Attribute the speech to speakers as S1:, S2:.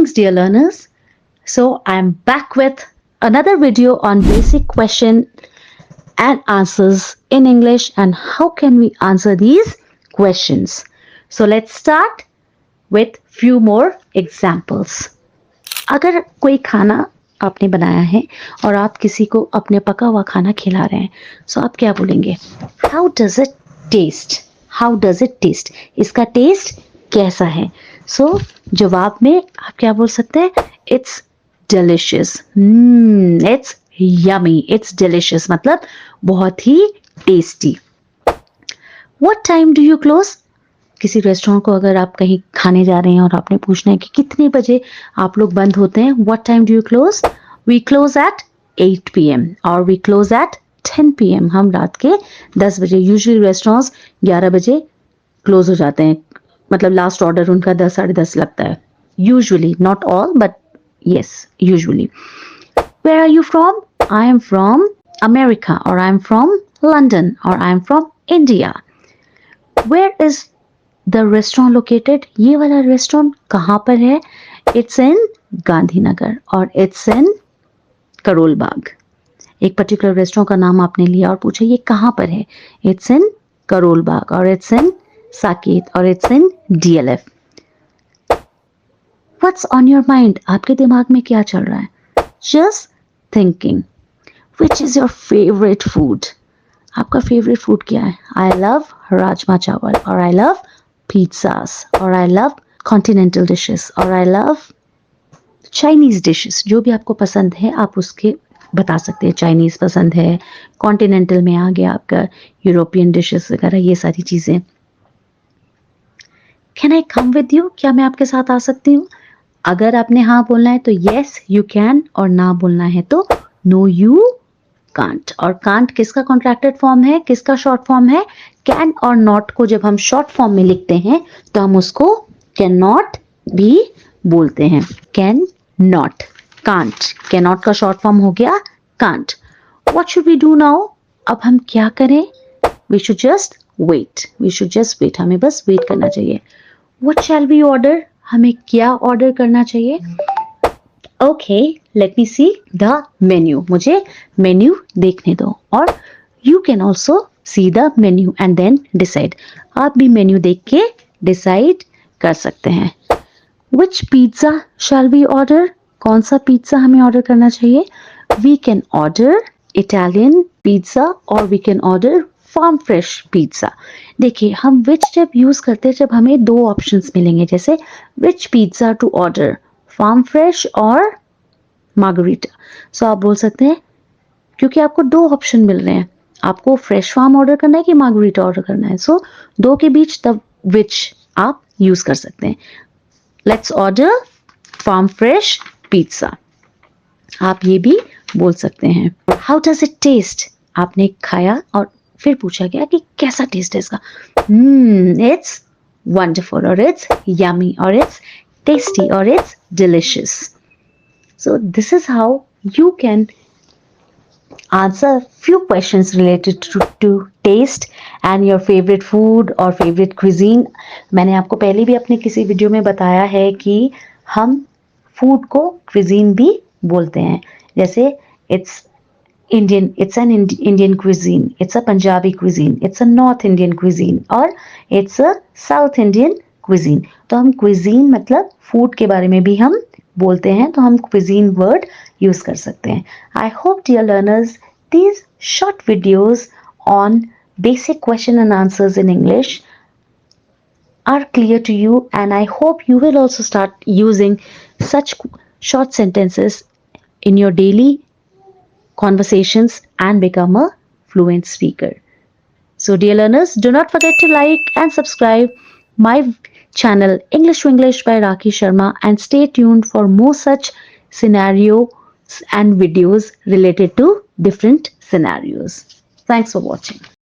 S1: Greetings, dear learners. So, I'm back with another video on basic question and answers in English and how can we answer these questions. So, let's start with few more examples. अगर कोई खाना आपने बनाया है और आप किसी को अपने पका हुआ खाना खिला रहे हैं, so आप क्या बोलेंगे? How does it taste? How does it taste? इसका टेस्ट कैसा है? So जवाब में आप क्या बोल सकते हैं? It's delicious. It's yummy. It's delicious. मतलब बहुत ही tasty. What time do you close? किसी रेस्टोरेंट को अगर आप कहीं खाने जा रहे हैं और आपने पूछना है कि कितने बजे आप लोग बंद होते हैं, what time do you close? We close at 8 p.m. और we close at 10 p.m. हम रात के 10 बजे, यूजुअली रेस्टोरेंट्स 11 बजे क्लोज हो जाते हैं, मतलब लास्ट ऑर्डर उनका 10 साढ़े 10 लगता है, usually, not all but yes, usually. Where are you from? I am from America, or I am from London, or I am from India. Where is the restaurant located? ये वाला restaurant कहाँ पर है? It's in Gandhinagar और it's in Karol Bagh. एक particular restaurant का नाम आपने लिया और पूछा ये कहाँ पर है? It's in करोल बाग और it's in साकेत और it's in DLF. What's on your mind? आपके दिमाग में क्या चल रहा है? Just thinking. Which is your favorite food? आपका favorite food क्या है? I love राजमा चावल और I love pizzas और I love continental dishes और I love Chinese dishes. जो भी आपको पसंद है आप उसके बता सकते हैं. Chinese पसंद है, continental में आ गया आपका European dishes वगैरह, ये सारी चीजें. Can I come with you? क्या मैं आपके साथ आ सकती हूँ? अगर आपने हाँ बोलना है तो yes you can और ना बोलना है तो no you can't. और can't किसका कॉन्ट्रैक्टेड फॉर्म है, किसका शॉर्ट फॉर्म है? कैन और नॉट को जब हम शॉर्ट फॉर्म में लिखते हैं तो हम उसको कैन नॉट भी बोलते हैं. Can not, can't. Can not का शॉर्ट फॉर्म हो गया can't. What should we do now? अब हम क्या करें? We should just wait. We should just wait. हमें बस वेट करना चाहिए. What shall we order? हमें क्या ऑर्डर करना चाहिए? Okay, let me see the menu. मुझे मेन्यू देखने दो और you can also see the menu and then decide. आप भी मेन्यू देख के डिसाइड कर सकते हैं. Which pizza shall we order? कौन सा पिज्जा हमें ऑर्डर करना चाहिए? We can order Italian pizza और we can order farm fresh pizza. देखिए हम विच जब यूज करते हैं जब हमें दो ऑप्शंस मिलेंगे, जैसे which pizza to order, farm fresh और मार्गरीटा. सो आप बोल सकते हैं क्योंकि आपको दो ऑप्शन मिल रहे हैं, आपको फ्रेश फार्म ऑर्डर करना है कि मार्गरीटा ऑर्डर करना है. सो दो के बीच द विच आप यूज कर सकते हैं. Let's order farm fresh pizza. आप ये भी बोल सकते हैं. How does it taste? आपने खाया और फिर पूछा गया कि कैसा टेस्ट है इसका. इट्स वंडरफुल और इट्स यमी और it's tasty or it's delicious. So this is how you can answer few questions related to taste and your favorite food or favorite cuisine. मैंने आपको पहले भी अपने किसी वीडियो में बताया है कि हम फूड को cuisine भी बोलते हैं. जैसे it's Indian, it's an Indian cuisine, it's a Punjabi cuisine, it's a North Indian cuisine और it's a South Indian cuisine. तो हम cuisine मतलब फूड के बारे में भी हम बोलते हैं, तो हम cuisine वर्ड यूज कर सकते हैं. I hope dear learners these short videos on basic question and answers in English are clear to you and I hope you will also start using such short sentences in your daily conversations and become a fluent speaker. So dear learners, do not forget to like and subscribe my channel English to English by Rakhi Sharma and stay tuned for more such scenarios and videos related to different scenarios. Thanks for watching.